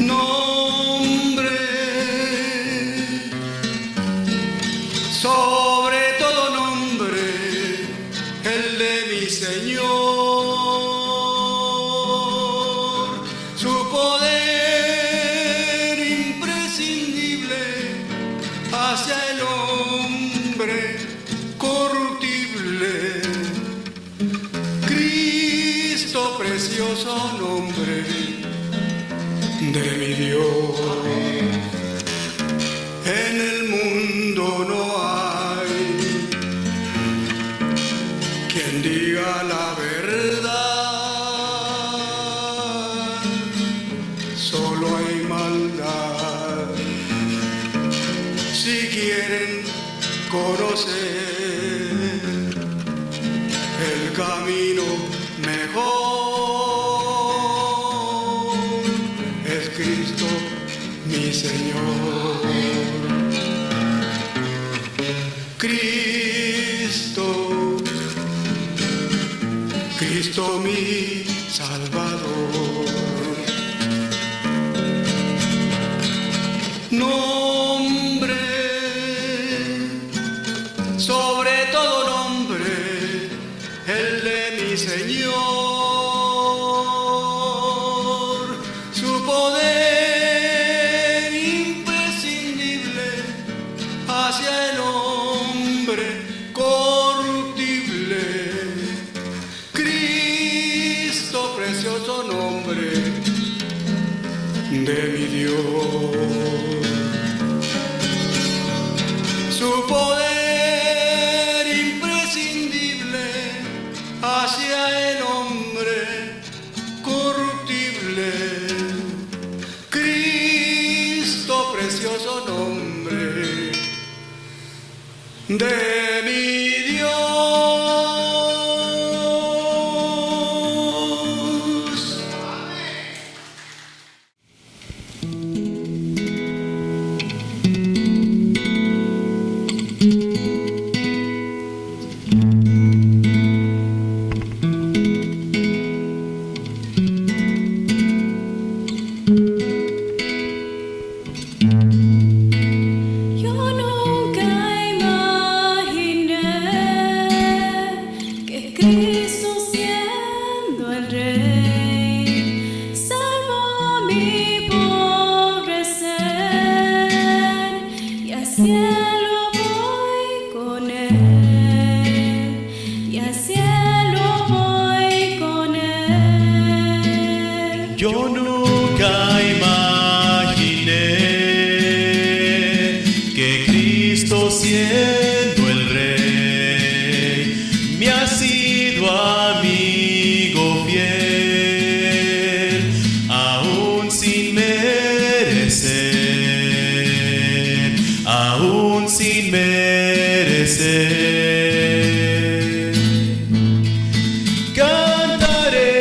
Nombre sobre todo nombre, el de mi Señor, su poder imprescindible hacia el hombre corruptible. Cristo, precioso nombre de mi Dios. En el mundo no hay quien diga la verdad, solo hay maldad. Si quieren conocer el camino mejor, es Cristo mi Señor. Cristo mi Salvador. Nombre sobre todo nombre, el de mi Señor, su poder imprescindible hacia el hombre corruptible. Cristo, precioso nombre de mi Dios. Su poder imprescindible hacia el hombre corruptible. Cristo, precioso nombre de mi Dios. Yo nunca imaginé que Cristo, siendo el Rey, me ha sido amigo fiel, aún sin merecer, aún sin merecer. Cantaré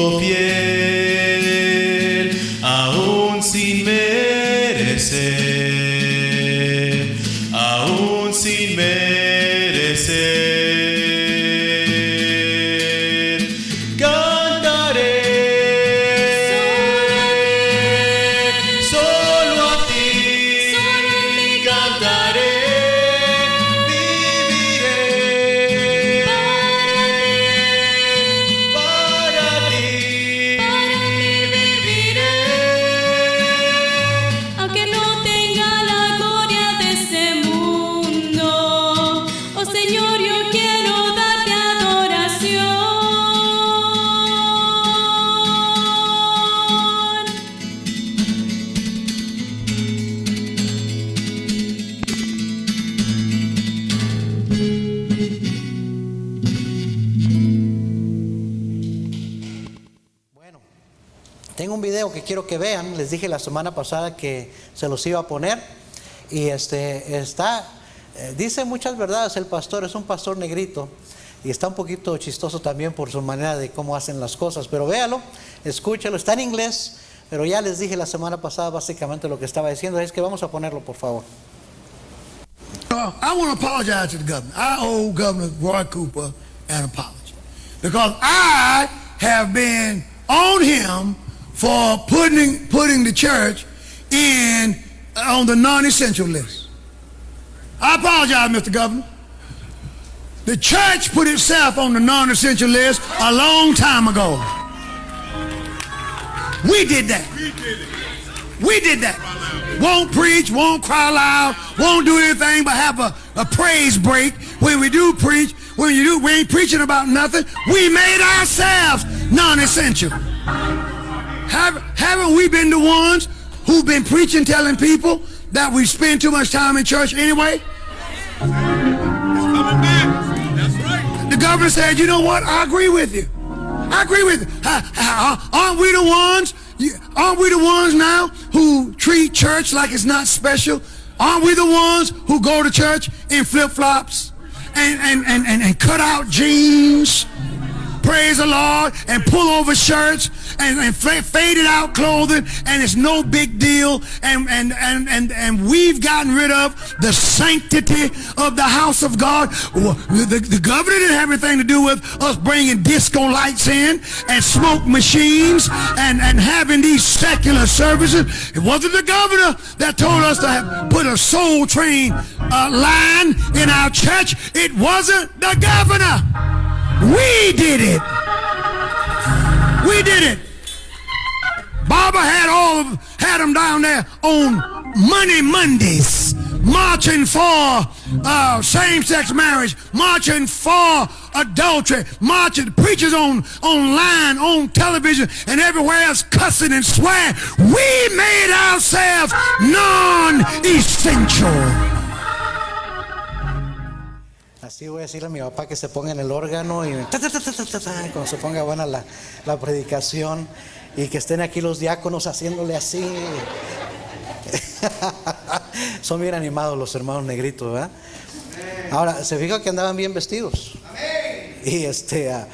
sido fiel, aún sin merecer, aún sin merecer. Cantaré solo a ti, cantaré, viviré para ti, viviré. Aunque no tenga la gloria de este mundo, oh Señor, yo quiero darte adoración. Bueno, tengo un video que quiero que vean. Les dije la semana pasada que se los iba a poner. Y dice muchas verdades el pastor, es un pastor negrito. Y está un poquito chistoso también por su manera de cómo hacen las cosas. Pero véalo, escúchalo, está en inglés. Pero ya les dije la semana pasada básicamente lo que estaba diciendo. Es que vamos a ponerlo, por favor. I want to apologize to the governor. I owe Governor Roy Cooper an apology because I have been on him for putting the church on the non-essential list. I apologize, Mr. Governor. The church put itself on the non-essential list a long time ago. We did that. We did that. Won't preach, won't cry loud, won't do anything but have a praise break. When we do preach, we ain't preaching about nothing. We made ourselves non-essential. Haven't we been the ones who've been preaching, telling people that we spend too much time in church anyway? The governor said, you know what? I agree with you. I agree with you. Aren't we the ones? Aren't we the ones now who treat church like it's not special? Aren't we the ones who go to church in flip-flops and cut out jeans? Praise the Lord, and pull over shirts and faded out clothing, and it's no big deal. And we've gotten rid of the sanctity of the house of God. The governor didn't have anything to do with us bringing disco lights in and smoke machines and having these secular services. It wasn't the governor that told us to put a Soul Train line in our church. It wasn't the governor. We did it. We did it. Barbara had them down there on Mondays, marching for same-sex marriage, marching for adultery, marching preachers online, on television, and everywhere else cussing and swearing. We made ourselves non-essential. Así voy a decirle a mi papá que se ponga en el órgano y cuando se ponga buena la predicación, y que estén aquí los diáconos haciéndole así. Son bien animados los hermanos negritos, ¿verdad? Ahora, se fija que andaban bien vestidos. Y está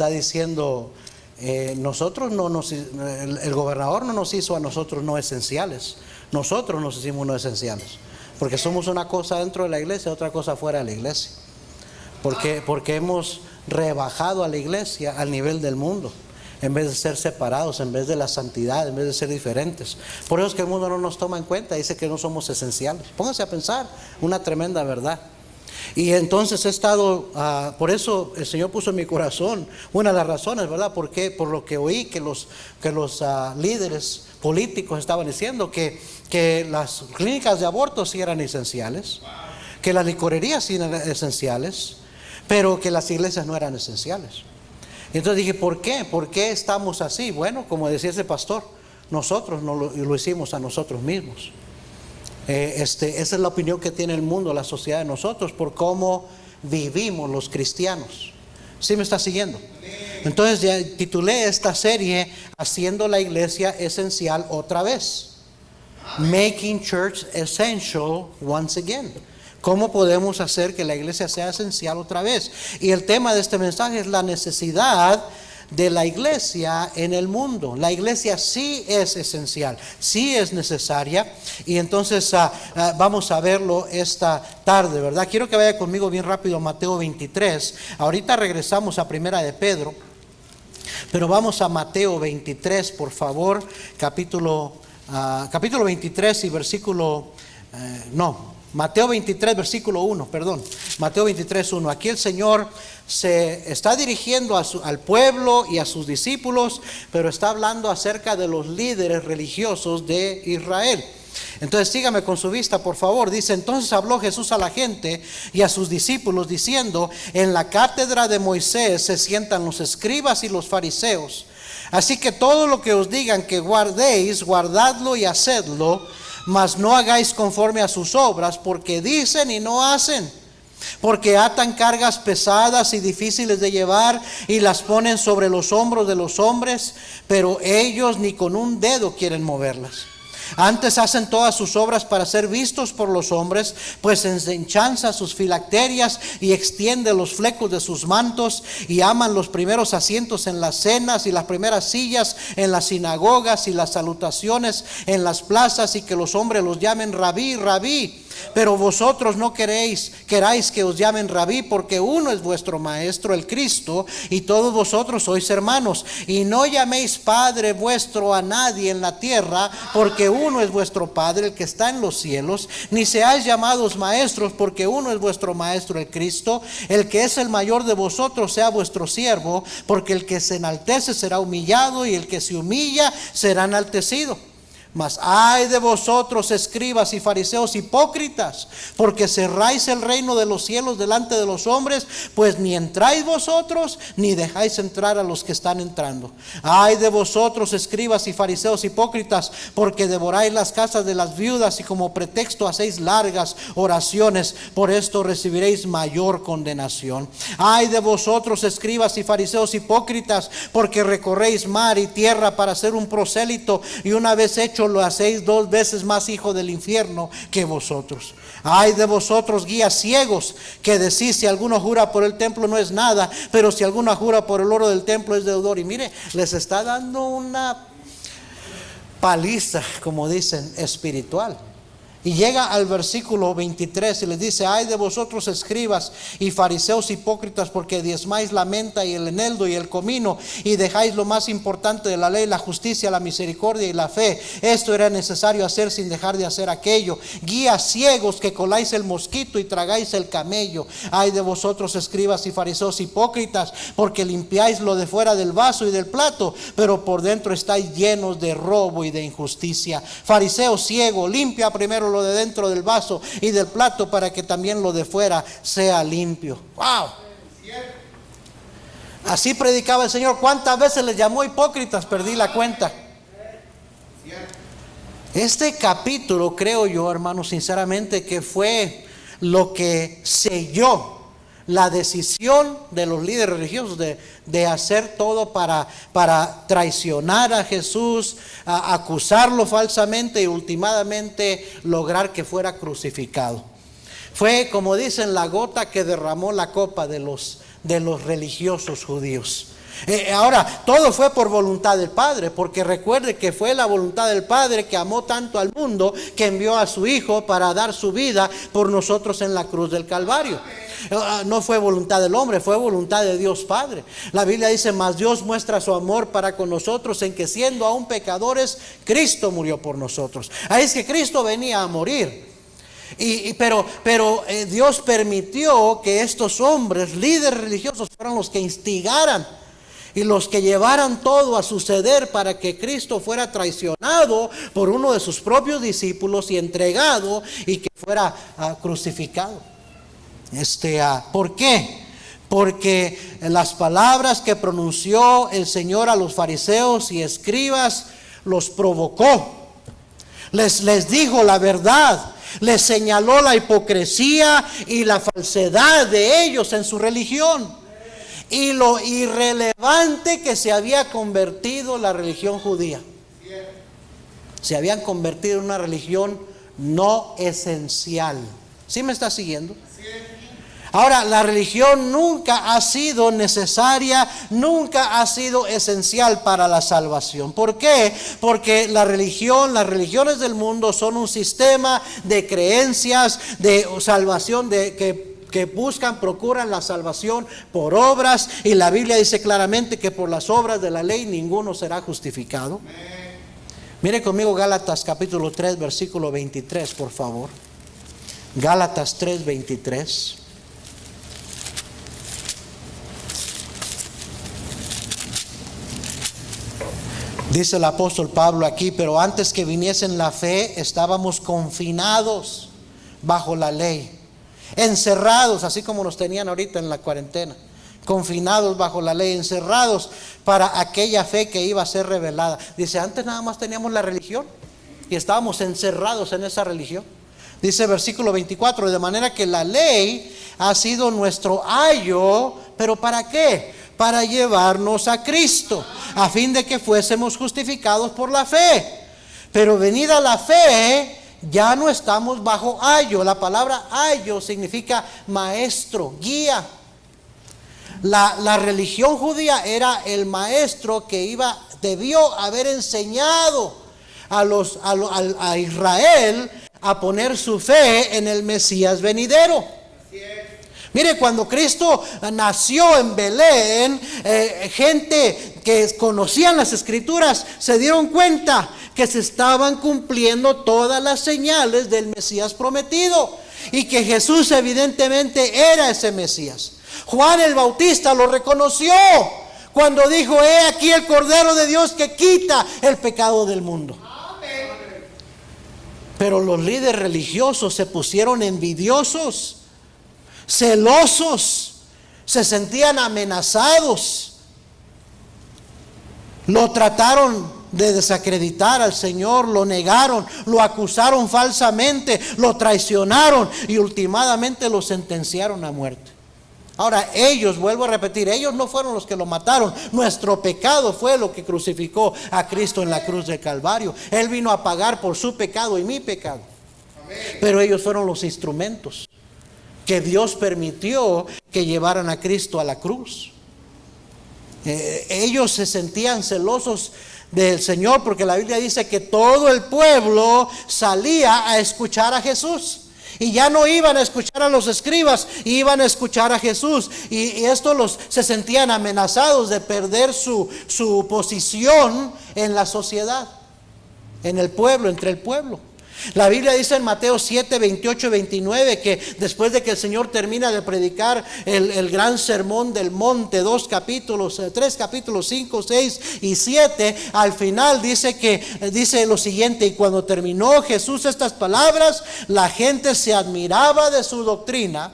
diciendo, nosotros el gobernador no nos hizo a nosotros no esenciales. Nosotros nos hicimos no esenciales. Porque somos una cosa dentro de la iglesia, otra cosa fuera de la iglesia. Porque hemos rebajado a la iglesia al nivel del mundo, en vez de ser separados, en vez de la santidad, en vez de ser diferentes. Por eso es que el mundo no nos toma en cuenta, dice que no somos esenciales. Pónganse a pensar, una tremenda verdad. Y entonces he estado, por eso el Señor puso en mi corazón una de las razones, ¿verdad? Porque por lo que oí que los líderes políticos estaban diciendo que las clínicas de aborto sí eran esenciales, que las licorerías sí eran esenciales, pero que las iglesias no eran esenciales. Y entonces dije, ¿por qué? ¿Por qué estamos así? Bueno, como decía ese pastor, nosotros no lo hicimos a nosotros mismos. Esa es la opinión que tiene el mundo, la sociedad de nosotros, por cómo vivimos los cristianos. ¿Sí me está siguiendo? Entonces ya titulé esta serie Haciendo la iglesia esencial otra vez. Making Church Essential Once Again. ¿Cómo podemos hacer que la iglesia sea esencial otra vez? Y el tema de este mensaje es la necesidad de la iglesia en el mundo. La iglesia sí es esencial, sí es necesaria, y entonces vamos a verlo esta tarde, ¿verdad? Quiero que vaya conmigo bien rápido a Mateo 23. Ahorita regresamos a Primera de Pedro, pero vamos a Mateo 23, por favor, capítulo 23 y versículo, Mateo 23, versículo 1, perdón. Mateo 23, 1. Aquí el Señor se está dirigiendo al pueblo y a sus discípulos, pero está hablando acerca de los líderes religiosos de Israel. Entonces sígame con su vista, por favor. Dice: entonces habló Jesús a la gente y a sus discípulos diciendo: en la cátedra de Moisés se sientan los escribas y los fariseos. Así que todo lo que os digan que guardéis, guardadlo y hacedlo, mas no hagáis conforme a sus obras, porque dicen y no hacen. Porque atan cargas pesadas y difíciles de llevar y las ponen sobre los hombros de los hombres, pero ellos ni con un dedo quieren moverlas. Antes hacen todas sus obras para ser vistos por los hombres, pues enchanza sus filacterias y extiende los flecos de sus mantos, y aman los primeros asientos en las cenas y las primeras sillas en las sinagogas y las salutaciones en las plazas, y que los hombres los llamen rabí, rabí. Pero vosotros no queráis que os llamen rabí, porque uno es vuestro maestro, el Cristo, y todos vosotros sois hermanos. Y no llaméis Padre vuestro a nadie en la tierra, porque uno es vuestro Padre, el que está en los cielos. Ni seáis llamados maestros, porque uno es vuestro maestro, el Cristo. El que es el mayor de vosotros sea vuestro siervo, porque el que se enaltece será humillado, y el que se humilla será enaltecido. Mas ay de vosotros, escribas y fariseos hipócritas, porque cerráis el reino de los cielos delante de los hombres, pues ni entráis vosotros, ni dejáis entrar a los que están entrando. Ay de vosotros, escribas y fariseos hipócritas, porque devoráis las casas de las viudas y como pretexto hacéis largas oraciones. Por esto recibiréis mayor condenación. Ay de vosotros, escribas y fariseos hipócritas, porque recorréis mar y tierra para ser un prosélito, y una vez hecho lo hacéis 2 veces más hijo del infierno que vosotros. Ay de vosotros, guías ciegos, que decís: si alguno jura por el templo no es nada, pero si alguno jura por el oro del templo es deudor. Y mire, les está dando una paliza, como dicen, espiritual. Y llega al versículo 23 y les dice: ay de vosotros, escribas y fariseos hipócritas, porque diezmáis la menta y el eneldo y el comino, y dejáis lo más importante de la ley, la justicia, la misericordia y la fe. Esto era necesario hacer sin dejar de hacer aquello. Guías ciegos, que coláis el mosquito y tragáis el camello. Ay de vosotros, escribas y fariseos hipócritas, porque limpiáis lo de fuera del vaso y del plato, pero por dentro estáis llenos de robo y de injusticia. Fariseo ciego, limpia primero lo de dentro del vaso y del plato, para que también lo de fuera sea limpio. ¡Wow! Así predicaba el Señor. ¿Cuántas veces les llamó hipócritas? Perdí la cuenta. Este capítulo, creo yo, hermanos, sinceramente, que fue lo que selló la decisión de los líderes religiosos de hacer todo para traicionar a Jesús, acusarlo falsamente y últimamente lograr que fuera crucificado. Fue, como dicen, la gota que derramó la copa de los religiosos judíos. Ahora, todo fue por voluntad del Padre, porque recuerde que fue la voluntad del Padre, que amó tanto al mundo, que envió a su Hijo para dar su vida por nosotros en la cruz del Calvario. No fue voluntad del hombre, fue voluntad de Dios Padre. La Biblia dice: mas Dios muestra su amor para con nosotros, en que siendo aún pecadores, Cristo murió por nosotros. Ahí es que Cristo venía a morir. Pero Dios permitió que estos hombres, líderes religiosos, fueran los que instigaran y los que llevaran todo a suceder para que Cristo fuera traicionado por uno de sus propios discípulos y entregado, y que fuera crucificado. ¿Por qué? Porque las palabras que pronunció el Señor a los fariseos y escribas los provocó. Les dijo la verdad. Les señaló la hipocresía y la falsedad de ellos en su religión, y lo irrelevante que se había convertido la religión judía. Se habían convertido en una religión no esencial. ¿Sí me está siguiendo? Ahora, la religión nunca ha sido necesaria, nunca ha sido esencial para la salvación. ¿Por qué? Porque las religiones del mundo son un sistema de creencias, de salvación, que buscan, procuran la salvación por obras, y la Biblia dice claramente que por las obras de la ley ninguno será justificado. Mire conmigo Gálatas capítulo 3, versículo 23, por favor. Gálatas 3, 23. Dice el apóstol Pablo aquí: pero antes que viniese la fe, estábamos confinados bajo la ley, encerrados, así como nos tenían ahorita en la cuarentena, confinados bajo la ley, encerrados para aquella fe que iba a ser revelada. Dice, antes nada más teníamos la religión y estábamos encerrados en esa religión. Dice versículo 24, de manera que la ley ha sido nuestro ayo, pero ¿para qué? Para llevarnos a Cristo, a fin de que fuésemos justificados por la fe. Pero venida la fe, ya no estamos bajo ayo. La palabra ayo significa maestro, guía. La religión judía era el maestro que debió haber enseñado a Israel a poner su fe en el Mesías venidero. Mire, cuando Cristo nació en Belén, gente que conocían las Escrituras se dieron cuenta que se estaban cumpliendo todas las señales del Mesías prometido, y que Jesús evidentemente era ese Mesías. Juan el Bautista lo reconoció cuando dijo: he aquí el Cordero de Dios que quita el pecado del mundo. Pero los líderes religiosos se pusieron envidiosos, celosos, se sentían amenazados. Lo trataron de desacreditar al Señor, lo negaron, lo acusaron falsamente, lo traicionaron y últimamente lo sentenciaron a muerte. Ahora ellos, vuelvo a repetir, ellos no fueron los que lo mataron. Nuestro pecado fue lo que crucificó a Cristo en la cruz del Calvario. Él vino a pagar por su pecado y mi pecado. Pero ellos fueron los instrumentos que Dios permitió que llevaran a Cristo a la cruz. Ellos se sentían celosos del Señor, porque la Biblia dice que todo el pueblo salía a escuchar a Jesús. Y ya no iban a escuchar a los escribas, iban a escuchar a Jesús. Y estos se sentían amenazados de perder su posición en la sociedad, en el pueblo, entre el pueblo. La Biblia dice en Mateo 7, 28 y 29 que después de que el Señor termina de predicar el gran sermón del monte, 3 capítulos 5, 6 y 7, al final dice lo siguiente: y cuando terminó Jesús estas palabras, la gente se admiraba de su doctrina,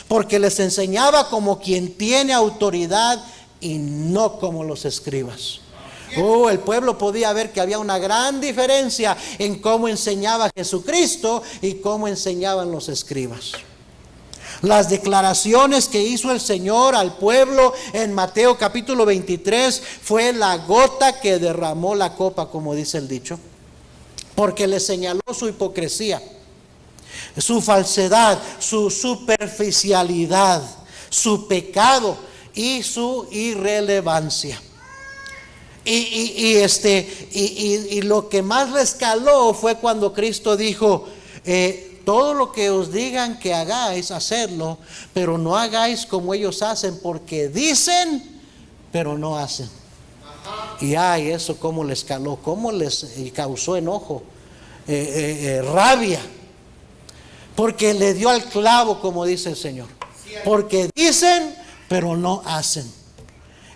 porque les enseñaba como quien tiene autoridad y no como los escribas. El pueblo podía ver que había una gran diferencia en cómo enseñaba Jesucristo y cómo enseñaban los escribas. Las declaraciones que hizo el Señor al pueblo en Mateo capítulo 23 fue la gota que derramó la copa, como dice el dicho, porque le señaló su hipocresía, su falsedad, su superficialidad, su pecado y su irrelevancia. Y lo que más les caló fue cuando Cristo dijo: todo lo que os digan que hagáis, hacedlo, pero no hagáis como ellos hacen, porque dicen, pero no hacen. Y eso cómo les caló, cómo les causó enojo, rabia, porque le dio al clavo, como dice el Señor. Porque dicen, pero no hacen.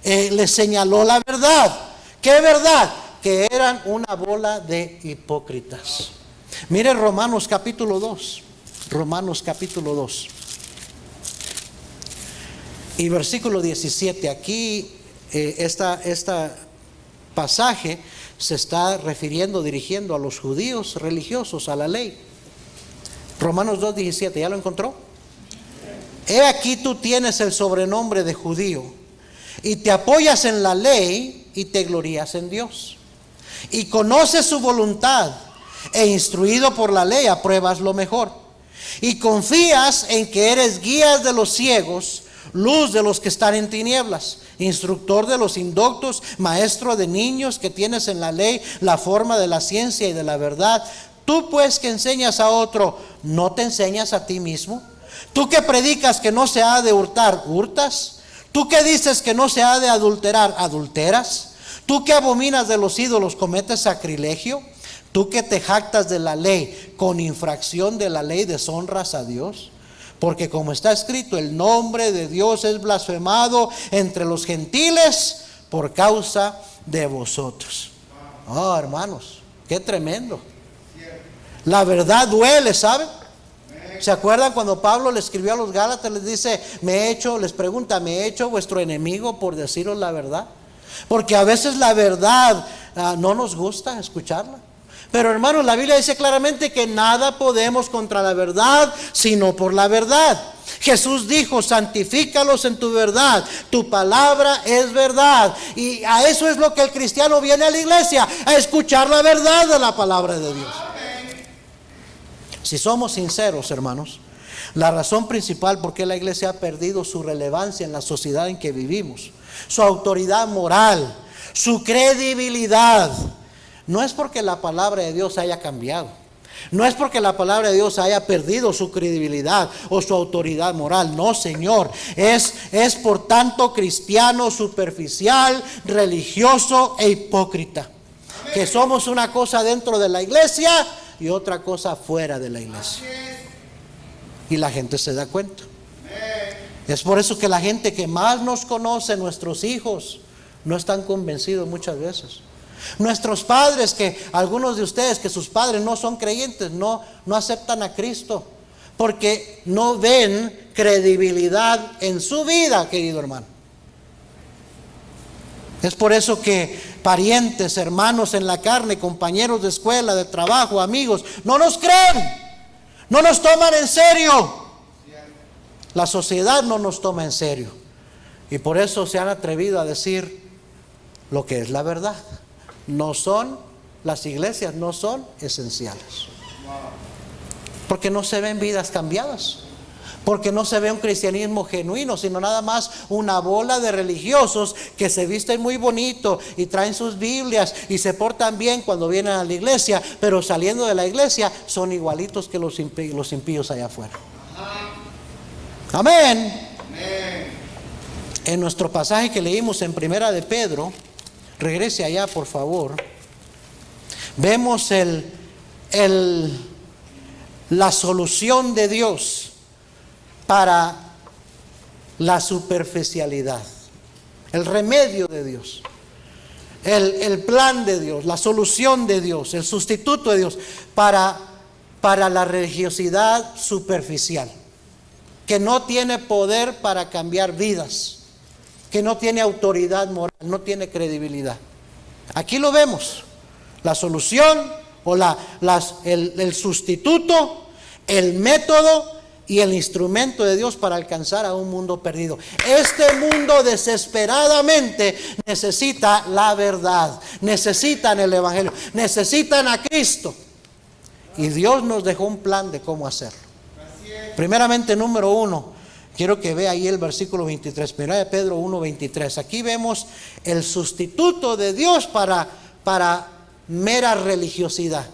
Les señaló la verdad. ¿Qué verdad? Que eran una bola de hipócritas. Mire Romanos capítulo 2. Romanos capítulo 2. Y versículo 17. Aquí esta pasaje se está dirigiendo a los judíos religiosos, a la ley. Romanos 2, 17. ¿Ya lo encontró? He aquí tú tienes el sobrenombre de judío y te apoyas en la ley y te glorías en Dios, y conoces su voluntad, e instruido por la ley apruebas lo mejor. y confías en que eres guía de los ciegos, luz de los que están en tinieblas, instructor de los indoctos, maestro de niños, que tienes en la ley la forma de la ciencia y de la verdad. Tú pues que enseñas a otro, ¿no te enseñas a ti mismo? Tú que predicas que no se ha de hurtar, ¿hurtas? Tú que dices que no se ha de adulterar, ¿adulteras? Tú que abominas de los ídolos, ¿cometes sacrilegio? Tú que te jactas de la ley, con infracción de la ley deshonras a Dios. Porque como está escrito, el nombre de Dios es blasfemado entre los gentiles por causa de vosotros. Oh, hermanos, qué tremendo. La verdad duele, ¿saben? ¿Se acuerdan cuando Pablo le escribió a los Gálatas? Les dice, les pregunta, ¿me he hecho vuestro enemigo por deciros la verdad? Porque a veces la verdad no nos gusta escucharla. Pero hermanos, la Biblia dice claramente que nada podemos contra la verdad, sino por la verdad. Jesús dijo, santifícalos en tu verdad, tu palabra es verdad. Y a eso es lo que el cristiano viene a la iglesia, a escuchar la verdad de la palabra de Dios. Si somos sinceros, hermanos, la razón principal por qué la iglesia ha perdido su relevancia en la sociedad en que vivimos, su autoridad moral, su credibilidad, no es porque la palabra de Dios haya cambiado, no es porque la palabra de Dios haya perdido su credibilidad o su autoridad moral. No, Señor, es por tanto cristiano superficial, religioso e hipócrita, que somos una cosa dentro de la iglesia y otra cosa fuera de la iglesia. Y la gente se da cuenta. Es por eso que la gente que más nos conoce, nuestros hijos, no están convencidos muchas veces. Nuestros padres, que algunos de ustedes, que sus padres no son creyentes, no aceptan a Cristo, porque no ven credibilidad en su vida, querido hermano. Es por eso que parientes, hermanos en la carne, compañeros de escuela, de trabajo, amigos, no nos creen, no nos toman en serio. La sociedad no nos toma en serio, y por eso se han atrevido a decir lo que es la verdad. Las iglesias no son esenciales, porque no se ven vidas cambiadas, porque no se ve un cristianismo genuino, sino nada más una bola de religiosos que se visten muy bonito y traen sus Biblias y se portan bien cuando vienen a la iglesia, pero saliendo de la iglesia son igualitos que los impíos allá afuera. Amén. En nuestro pasaje que leímos en Primera de Pedro, regrese allá por favor, vemos la solución de Dios para la superficialidad, el remedio de Dios, el plan de Dios, la solución de Dios, el sustituto de Dios para la religiosidad superficial, que no tiene poder para cambiar vidas, que no tiene autoridad moral, no tiene credibilidad. Aquí lo vemos, la solución o el sustituto, el método y el instrumento de Dios para alcanzar a un mundo perdido. Este mundo desesperadamente necesita la verdad, necesitan el evangelio, necesitan a Cristo, y Dios nos dejó un plan de cómo hacerlo. Primeramente, número 1, quiero que vea ahí el versículo 23, 1 de Pedro 1:23. Aquí vemos el sustituto de Dios para mera religiosidad,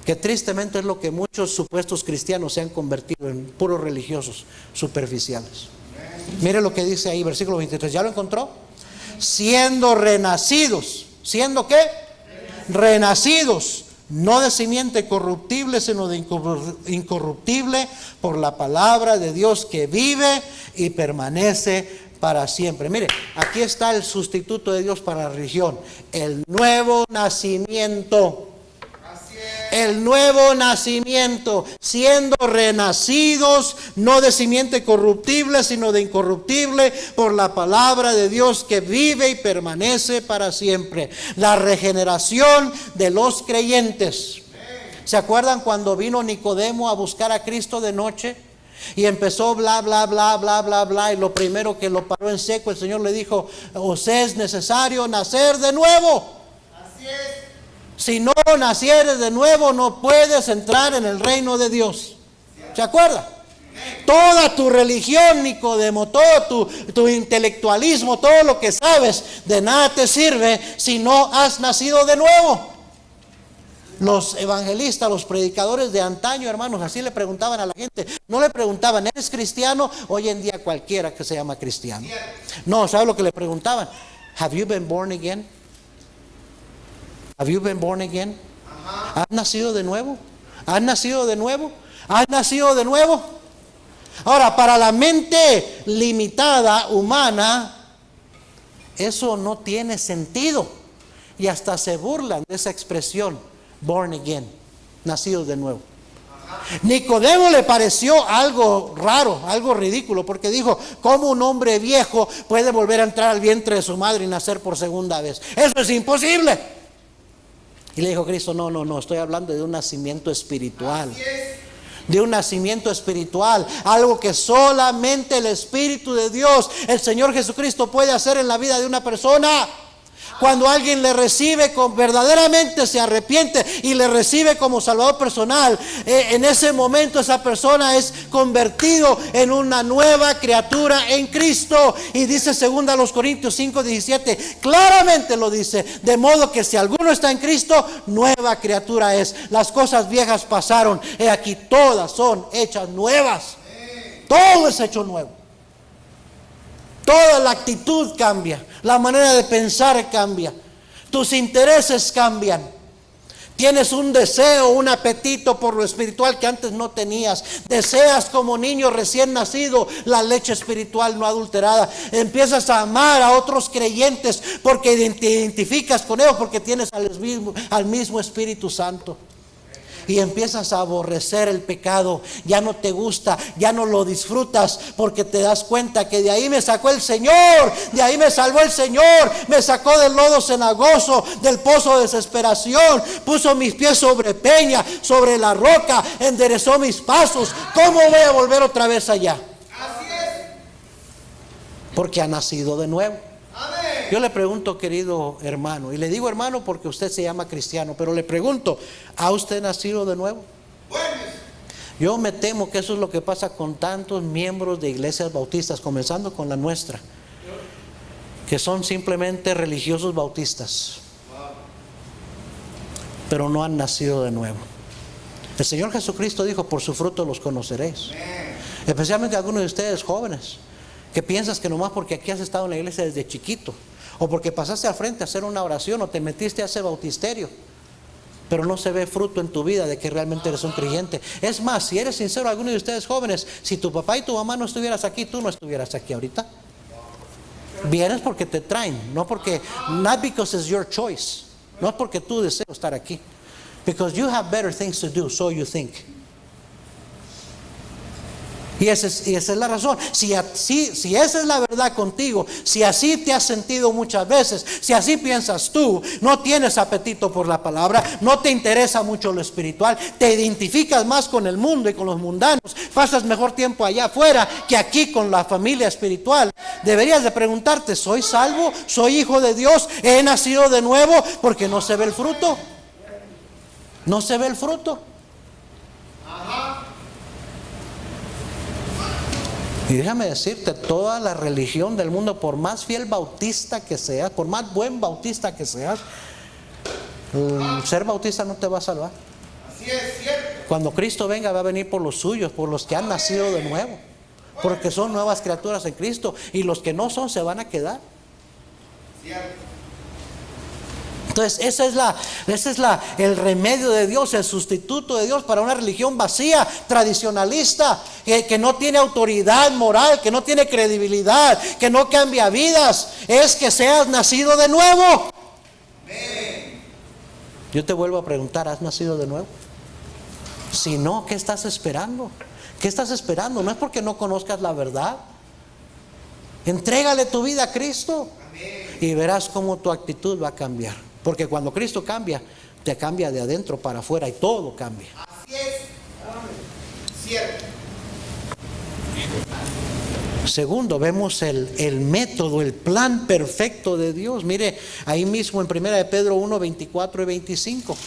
que tristemente es lo que muchos supuestos cristianos se han convertido en, puros religiosos superficiales. Mire lo que dice ahí, versículo 23, ¿ya lo encontró? Siendo renacidos, ¿siendo qué? Renacidos, no de simiente corruptible, sino de incorruptible, por la palabra de Dios que vive y permanece para siempre. Mire, aquí está el sustituto de Dios para la religión, el nuevo nacimiento. El nuevo nacimiento, siendo renacidos, no de simiente corruptible, sino de incorruptible, por la palabra de Dios que vive y permanece para siempre. La regeneración de los creyentes. ¿Se acuerdan cuando vino Nicodemo a buscar a Cristo de noche? Y empezó bla, bla, bla, bla, bla, bla, y lo primero que lo paró en seco, el Señor le dijo: os es necesario nacer de nuevo. Así es. Si no nacieres de nuevo, no puedes entrar en el reino de Dios. ¿Se acuerda? Toda tu religión, Nicodemo, todo tu intelectualismo, todo lo que sabes, de nada te sirve si no has nacido de nuevo. Los evangelistas, los predicadores de antaño, hermanos, así le preguntaban a la gente. No le preguntaban, ¿eres cristiano? Hoy en día cualquiera que se llama cristiano. No, ¿sabe lo que le preguntaban? Have you been born again? Have you been born again? ¿Has nacido de nuevo? ¿Has nacido de nuevo? ¿Has nacido de nuevo? Ahora, para la mente limitada, humana, eso no tiene sentido. Y hasta se burlan de esa expresión, born again, nacido de nuevo. Nicodemo le pareció algo raro, algo ridículo, porque dijo, ¿cómo un hombre viejo puede volver a entrar al vientre de su madre y nacer por segunda vez? Eso es imposible. Y le dijo Cristo, no, estoy hablando de un nacimiento espiritual. De un nacimiento espiritual, algo que solamente el Espíritu de Dios, el Señor Jesucristo, puede hacer en la vida de una persona. Cuando alguien le recibe, verdaderamente se arrepiente y le recibe como Salvador personal, en ese momento esa persona es convertido en una nueva criatura en Cristo. Y dice 2 Corintios 5:17, claramente lo dice, de modo que si alguno está en Cristo, nueva criatura es. Las cosas viejas pasaron, he aquí todas son hechas nuevas. Todo es hecho nuevo. Toda la actitud cambia, la manera de pensar cambia, tus intereses cambian. Tienes un deseo, un apetito por lo espiritual que antes no tenías. Deseas como niño recién nacido la leche espiritual no adulterada. Empiezas a amar a otros creyentes porque te identificas con ellos, porque tienes al mismo Espíritu Santo. Y empiezas a aborrecer el pecado, ya no te gusta, ya no lo disfrutas, porque te das cuenta que de ahí me sacó el Señor, de ahí me salvó el Señor, me sacó del lodo cenagoso, del pozo de desesperación, puso mis pies sobre peña, sobre la roca, enderezó mis pasos. ¿Cómo voy a volver otra vez allá? Porque ha nacido de nuevo. Yo le pregunto, querido hermano, y le digo hermano porque usted se llama cristiano, pero le pregunto, ¿ha usted nacido de nuevo? Yo me temo que eso es lo que pasa con tantos miembros de iglesias bautistas, comenzando con la nuestra, que son simplemente religiosos bautistas, pero no han nacido de nuevo. El Señor Jesucristo dijo, por su fruto los conoceréis. Especialmente algunos de ustedes jóvenes, que piensas que nomás porque aquí has estado en la iglesia desde chiquito, o porque pasaste al frente a hacer una oración, o te metiste a ese bautisterio, pero no se ve fruto en tu vida de que realmente eres un creyente. Es más, si eres sincero, algunos de ustedes jóvenes, si tu papá y tu mamá no estuvieras aquí, tú no estuvieras aquí ahorita. Vienes porque te traen, no porque, not because it's your choice, no es porque tú deseas estar aquí, because you have better things to do, so you think. Y esa es la razón. Si esa es la verdad contigo, si así te has sentido muchas veces, si así piensas tú, no tienes apetito por la palabra, no te interesa mucho lo espiritual, te identificas más con el mundo y con los mundanos, pasas mejor tiempo allá afuera que aquí con la familia espiritual, deberías de preguntarte, ¿soy salvo? ¿Soy hijo de Dios? ¿He nacido de nuevo? Porque no se ve el fruto. No se ve el fruto. Y déjame decirte, toda la religión del mundo, por más fiel bautista que seas, por más buen bautista que seas, ser bautista no te va a salvar. Así es, cierto. Cuando Cristo venga, va a venir por los suyos, por los que han nacido de nuevo, porque son nuevas criaturas en Cristo, y los que no son se van a quedar. Cierto. Entonces ese es el remedio de Dios, el sustituto de Dios para una religión vacía, tradicionalista, que no tiene autoridad moral, que no tiene credibilidad, que no cambia vidas. Es que seas nacido de nuevo. Yo te vuelvo a preguntar, ¿has nacido de nuevo? Si no, ¿qué estás esperando? ¿Qué estás esperando? No es porque no conozcas la verdad. Entrégale tu vida a Cristo y verás cómo tu actitud va a cambiar. Porque cuando Cristo cambia, te cambia de adentro para afuera y todo cambia. Así es. Cierto. Segundo, vemos el método, el plan perfecto de Dios. Mire, ahí mismo en 1 de Pedro 1, 24 y 25.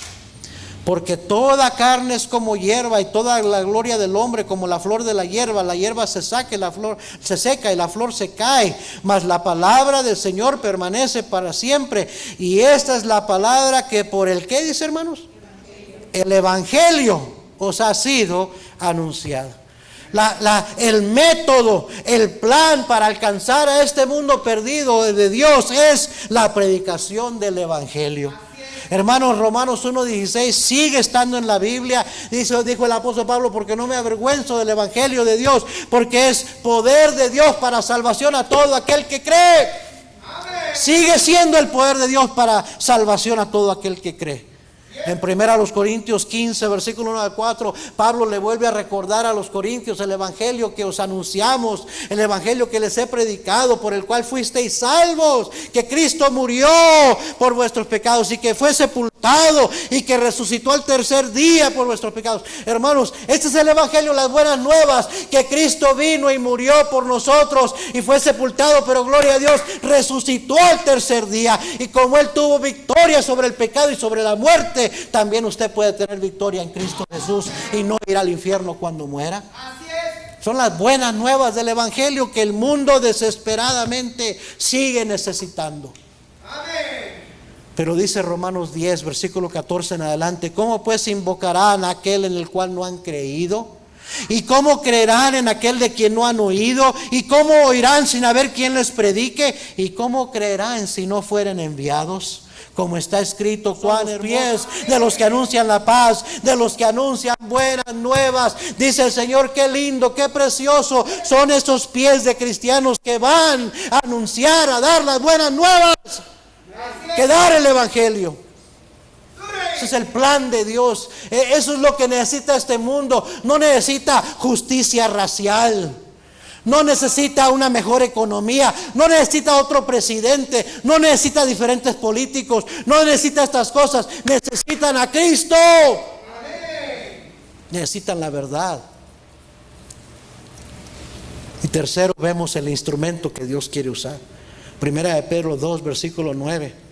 Porque toda carne es como hierba, y toda la gloria del hombre como la flor de la hierba se saca y la flor se seca y la flor se cae, mas la palabra del Señor permanece para siempre. Y esta es la palabra que por el ¿qué dice, hermanos? El evangelio os ha sido anunciado. El método, el plan para alcanzar a este mundo perdido de Dios es la predicación del evangelio. Hermanos, Romanos 1:16 sigue estando en la Biblia. Dijo el apóstol Pablo: porque no me avergüenzo del evangelio de Dios, porque es poder de Dios para salvación a todo aquel que cree. Sigue siendo el poder de Dios para salvación a todo aquel que cree. En 1 Corintios 15, versículo 1 al 4, Pablo le vuelve a recordar a los corintios el evangelio que os anunciamos, el evangelio que les he predicado, por el cual fuisteis salvos, que Cristo murió por vuestros pecados y que fue sepultado y que resucitó al tercer día por vuestros pecados. Hermanos, este es el evangelio, las buenas nuevas, que Cristo vino y murió por nosotros y fue sepultado, pero gloria a Dios, resucitó al tercer día, y como Él tuvo victoria sobre el pecado y sobre la muerte, también usted puede tener victoria en Cristo Jesús y no ir al infierno cuando muera. Son las buenas nuevas del evangelio que el mundo desesperadamente sigue necesitando. Pero dice Romanos 10, versículo 14 en adelante: ¿cómo pues invocarán a aquel en el cual no han creído? ¿Y cómo creerán en aquel de quien no han oído? ¿Y cómo oirán sin haber quien les predique? ¿Y cómo creerán si no fueren enviados? Como está escrito: cuán hermosos de los que anuncian la paz, de los que anuncian buenas nuevas. Dice el Señor: qué lindo, qué precioso son esos pies de cristianos que van a anunciar, a dar las buenas nuevas, que dar el evangelio. Ese es el plan de Dios. Eso es lo que necesita este mundo. No necesita justicia racial, no necesita una mejor economía, no necesita otro presidente, no necesita diferentes políticos, no necesita estas cosas. Necesitan a Cristo. Necesitan la verdad. Y tercero, vemos el instrumento que Dios quiere usar. 1 de Pedro 2, versículo 9.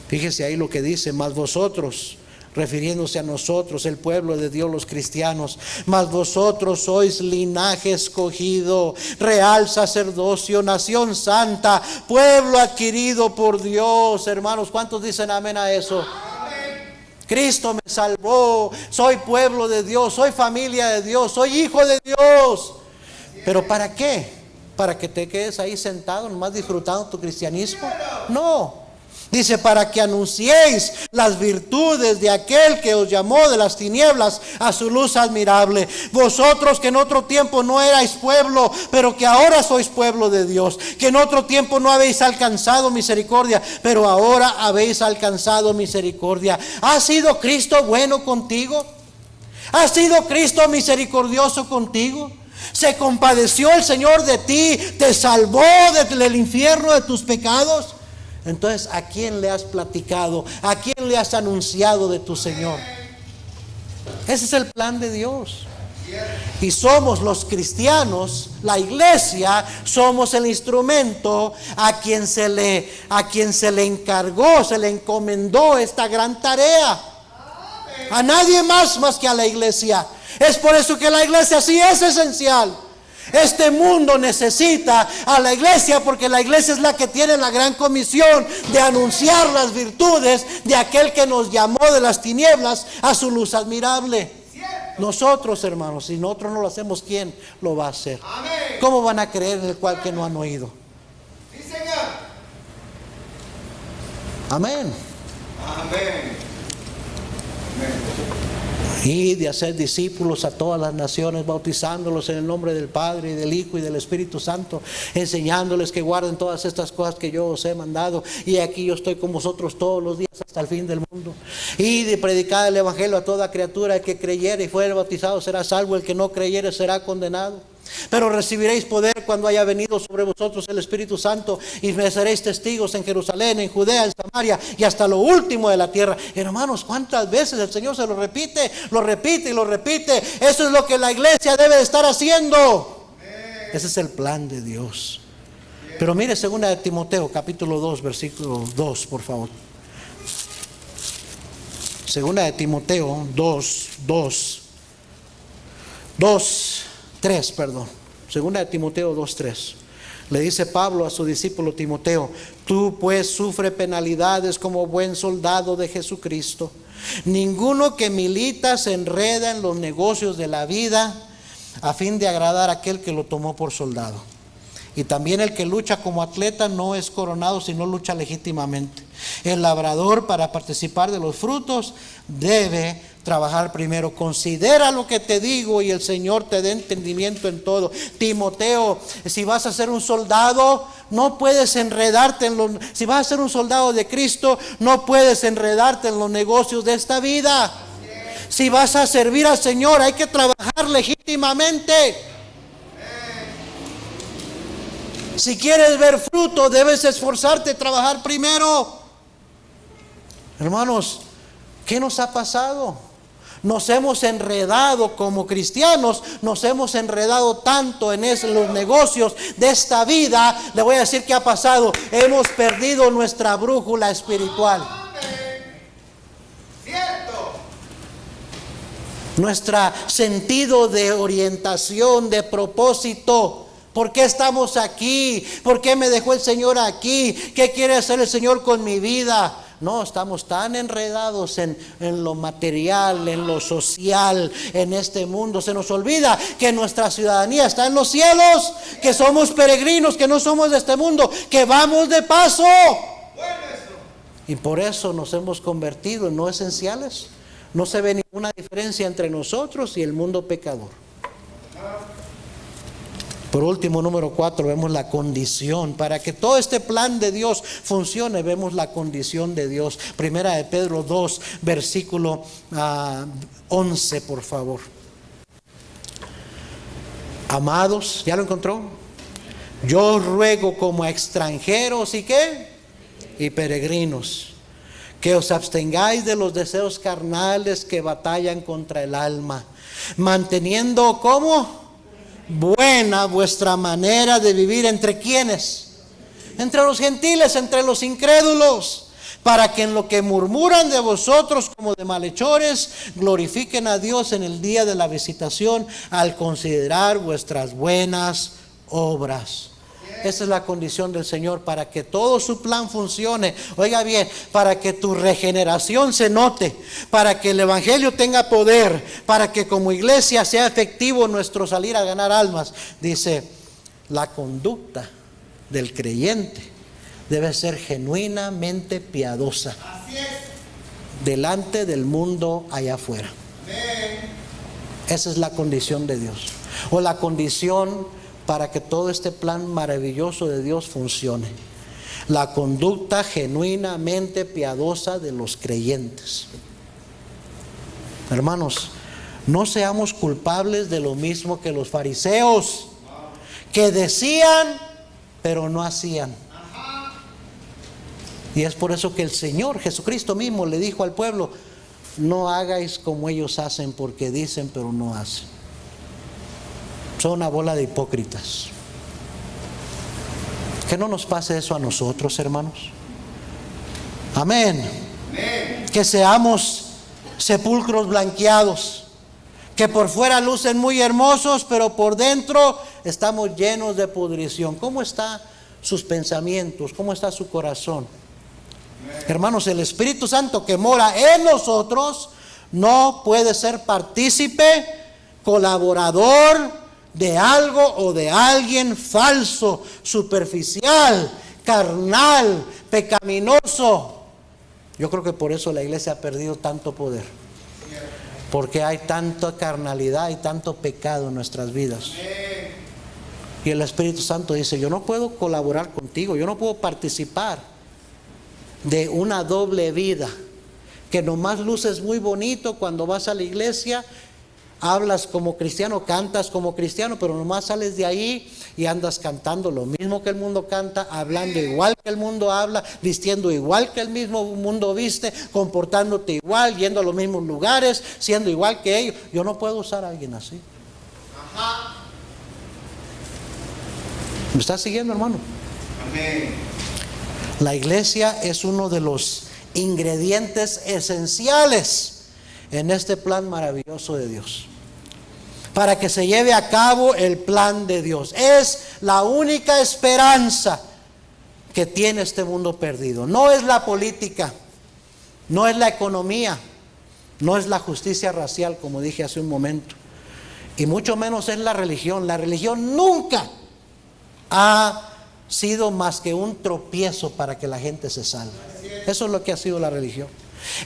Fíjese ahí lo que dice: mas vosotros, refiriéndose a nosotros, el pueblo de Dios, los cristianos, mas vosotros sois linaje escogido, real sacerdocio, nación santa, pueblo adquirido por Dios. Hermanos, ¿cuántos dicen amén a eso? Amén. Cristo me salvó, soy pueblo de Dios, soy familia de Dios, soy hijo de Dios. ¿Pero para qué? ¿Para que te quedes ahí sentado nomás disfrutando tu cristianismo? No. Dice: para que anunciéis las virtudes de aquel que os llamó de las tinieblas a su luz admirable. Vosotros que en otro tiempo no erais pueblo, pero que ahora sois pueblo de Dios. Que en otro tiempo no habéis alcanzado misericordia, pero ahora habéis alcanzado misericordia. ¿Ha sido Cristo bueno contigo? ¿Ha sido Cristo misericordioso contigo? ¿Se compadeció el Señor de ti? ¿Te salvó del infierno de tus pecados? Entonces, ¿a quién le has platicado? ¿A quién le has anunciado de tu Señor? Ese es el plan de Dios. Y somos los cristianos, la iglesia, somos el instrumento a quien se le encargó, se le encomendó esta gran tarea. A nadie más que a la iglesia. Es por eso que la iglesia sí es esencial. Este mundo necesita a la iglesia, porque la iglesia es la que tiene la gran comisión de anunciar las virtudes de aquel que nos llamó de las tinieblas a su luz admirable. Nosotros, hermanos, si nosotros no lo hacemos, ¿quién lo va a hacer? ¿Cómo van a creer en el cual que no han oído? Amén. Amén. Y de hacer discípulos a todas las naciones, bautizándolos en el nombre del Padre, y del Hijo, y del Espíritu Santo, enseñándoles que guarden todas estas cosas que yo os he mandado. Y aquí yo estoy con vosotros todos los días hasta el fin del mundo. Y de predicar el Evangelio a toda criatura. El que creyere y fuere bautizado será salvo, el que no creyere será condenado. Pero recibiréis poder cuando haya venido sobre vosotros el Espíritu Santo, y me seréis testigos en Jerusalén, en Judea, en Samaria y hasta lo último de la tierra. Hermanos, ¿cuántas veces el Señor se lo repite y lo repite? Eso es lo que la iglesia debe de estar haciendo. Ese es el plan de Dios. Pero mire 2 de Timoteo, capítulo 2, versículo 2, por favor. 2 de Timoteo 3, perdón. 2 de Timoteo 2:3. Le dice Pablo a su discípulo Timoteo: tú pues sufre penalidades como buen soldado de Jesucristo. Ninguno que milita se enreda en los negocios de la vida a fin de agradar a aquel que lo tomó por soldado. Y también el que lucha como atleta no es coronado, sino lucha legítimamente. El labrador, para participar de los frutos, debe trabajar primero. Considera lo que te digo y el Señor te dé entendimiento en todo. Timoteo, si vas a ser un soldado, no puedes enredarte en los... Si vas a ser un soldado de Cristo, no puedes enredarte en los negocios de esta vida. Si vas a servir al Señor, hay que trabajar legítimamente. Si quieres ver fruto, debes esforzarte a trabajar primero. Hermanos, ¿qué nos ha pasado? Nos hemos enredado como cristianos, nos hemos enredado tanto en los negocios de esta vida. Le voy a decir qué ha pasado. Hemos perdido nuestra brújula espiritual. Nuestro sentido de orientación, de propósito. ¿Por qué estamos aquí? ¿Por qué me dejó el Señor aquí? ¿Qué quiere hacer el Señor con mi vida? No, estamos tan enredados en lo material, en lo social, en este mundo. Se nos olvida que nuestra ciudadanía está en los cielos, que somos peregrinos, que no somos de este mundo, que vamos de paso. Y por eso nos hemos convertido en no esenciales. No se ve ninguna diferencia entre nosotros y el mundo pecador. Por último, número 4, vemos la condición. Para que todo este plan de Dios funcione, vemos la condición de Dios. Primera de Pedro 2, versículo 11, por favor. Amados, ¿ya lo encontró? Yo os ruego como a extranjeros y ¿qué? Y peregrinos, que os abstengáis de los deseos carnales que batallan contra el alma, manteniendo ¿cómo? Buena vuestra manera de vivir. ¿Entre quiénes? Entre los gentiles, entre los incrédulos, para que en lo que murmuran de vosotros como de malhechores, glorifiquen a Dios en el día de la visitación, al considerar vuestras buenas obras. Esa es la condición del Señor para que todo su plan funcione. Oiga bien, para que tu regeneración se note, para que el Evangelio tenga poder, para que como iglesia sea efectivo nuestro salir a ganar almas. Dice, la conducta del creyente debe ser genuinamente piadosa delante del mundo allá afuera. Esa es la condición de Dios, o la condición para que todo este plan maravilloso de Dios funcione. La conducta genuinamente piadosa de los creyentes. Hermanos, no seamos culpables de lo mismo que los fariseos, que decían pero no hacían. Y es por eso que el Señor Jesucristo mismo le dijo al pueblo: no hagáis como ellos hacen, porque dicen pero no hacen. Son una bola de hipócritas. Que no nos pase eso a nosotros, hermanos. Amén. Que seamos sepulcros blanqueados, que por fuera lucen muy hermosos, pero por dentro estamos llenos de pudrición. ¿Cómo están sus pensamientos? ¿Cómo está su corazón? Hermanos, el Espíritu Santo que mora en nosotros no puede ser partícipe, colaborador de algo o de alguien falso, superficial, carnal, pecaminoso. Yo creo que por eso la iglesia ha perdido tanto poder, porque hay tanta carnalidad y tanto pecado en nuestras vidas. Y el Espíritu Santo dice: yo no puedo colaborar contigo, yo no puedo participar de una doble vida, que nomás luces muy bonito cuando vas a la iglesia, hablas como cristiano, cantas como cristiano, pero nomás sales de ahí y andas cantando lo mismo que el mundo canta, hablando igual que el mundo habla, vistiendo igual que el mismo mundo viste, comportándote igual, yendo a los mismos lugares, siendo igual que ellos. Yo no puedo usar a alguien así. ¿Me está siguiendo, hermano? Amén. La iglesia es uno de los ingredientes esenciales en este plan maravilloso de Dios, para que se lleve a cabo el plan de Dios. Es la única esperanza que tiene este mundo perdido. No es la política, no es la economía, no es la justicia racial, como dije hace un momento, y mucho menos es la religión. La religión nunca ha sido más que un tropiezo para que la gente se salve. Eso es lo que ha sido la religión.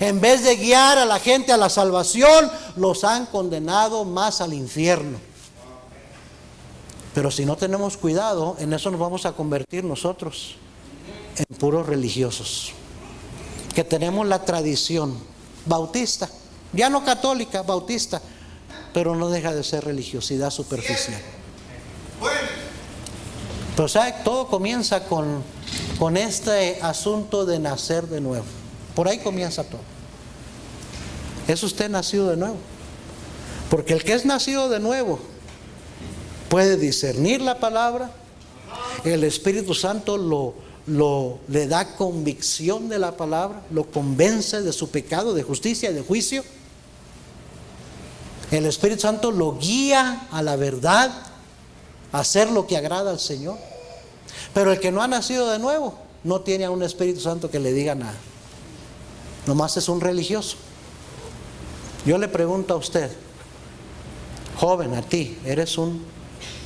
En vez de guiar a la gente a la salvación, los han condenado más al infierno. Pero si no tenemos cuidado, en eso nos vamos a convertir nosotros en puros religiosos, que tenemos la tradición bautista, ya no católica, bautista, pero no deja de ser religiosidad superficial. Pero ¿sabe? Todo comienza con este asunto de nacer de nuevo. Por ahí comienza todo. ¿Es usted nacido de nuevo? Porque el que es nacido de nuevo puede discernir la palabra. El Espíritu Santo le da convicción de la palabra, lo convence de su pecado, de justicia y de juicio. El Espíritu Santo lo guía a la verdad, a hacer lo que agrada al Señor. Pero el que no ha nacido de nuevo no tiene a un Espíritu Santo que le diga nada. Nomás es un religioso. Yo le pregunto a usted, joven, a ti, ¿eres un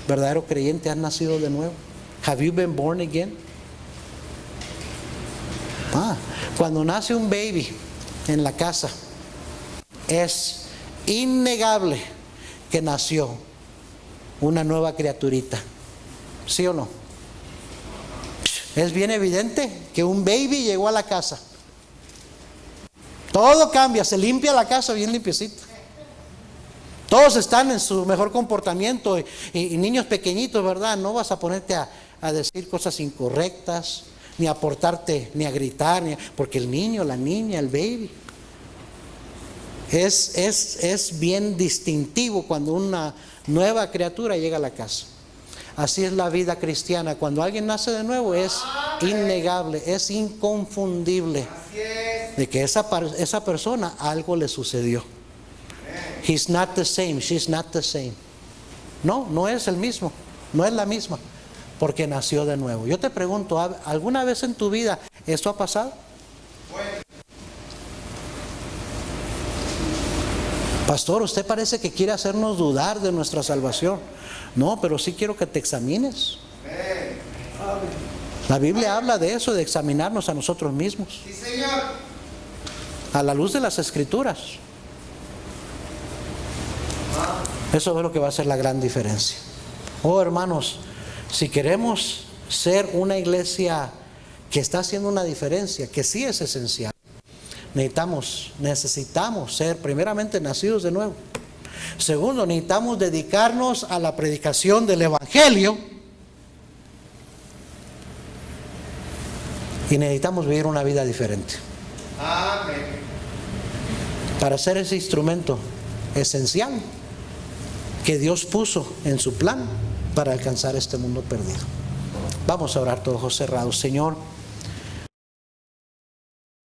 verdadero creyente? ¿Has nacido de nuevo? Have you been born again? Cuando nace un baby en la casa, es innegable que nació una nueva criaturita. ¿Sí o no? Es bien evidente que un baby llegó a la casa. Todo cambia, se limpia la casa bien limpiecita. Todos están en su mejor comportamiento y niños pequeñitos, ¿verdad? No vas a ponerte a decir cosas incorrectas, ni a portarte, ni a gritar, porque el niño, la niña, el baby es bien distintivo cuando una nueva criatura llega a la casa. Así es la vida cristiana. Cuando alguien nace de nuevo es innegable, es inconfundible de que esa persona algo le sucedió. He's not the same, she's not the same. No es el mismo, no es la misma, porque nació de nuevo. Yo te pregunto, ¿alguna vez en tu vida esto ha pasado? Pastor, usted parece que quiere hacernos dudar de nuestra salvación. No, pero sí quiero que te examines. La Biblia habla de eso, de examinarnos a nosotros mismos. Sí, Señor. A la luz de las Escrituras. Eso es lo que va a hacer la gran diferencia. Oh, hermanos, si queremos ser una iglesia que está haciendo una diferencia, que sí es esencial, necesitamos ser primeramente nacidos de nuevo. Segundo, necesitamos dedicarnos a la predicación del Evangelio. Y necesitamos vivir una vida diferente. Amén. Para ser ese instrumento esencial que Dios puso en su plan para alcanzar este mundo perdido. Vamos a orar todos ojos cerrados. Señor,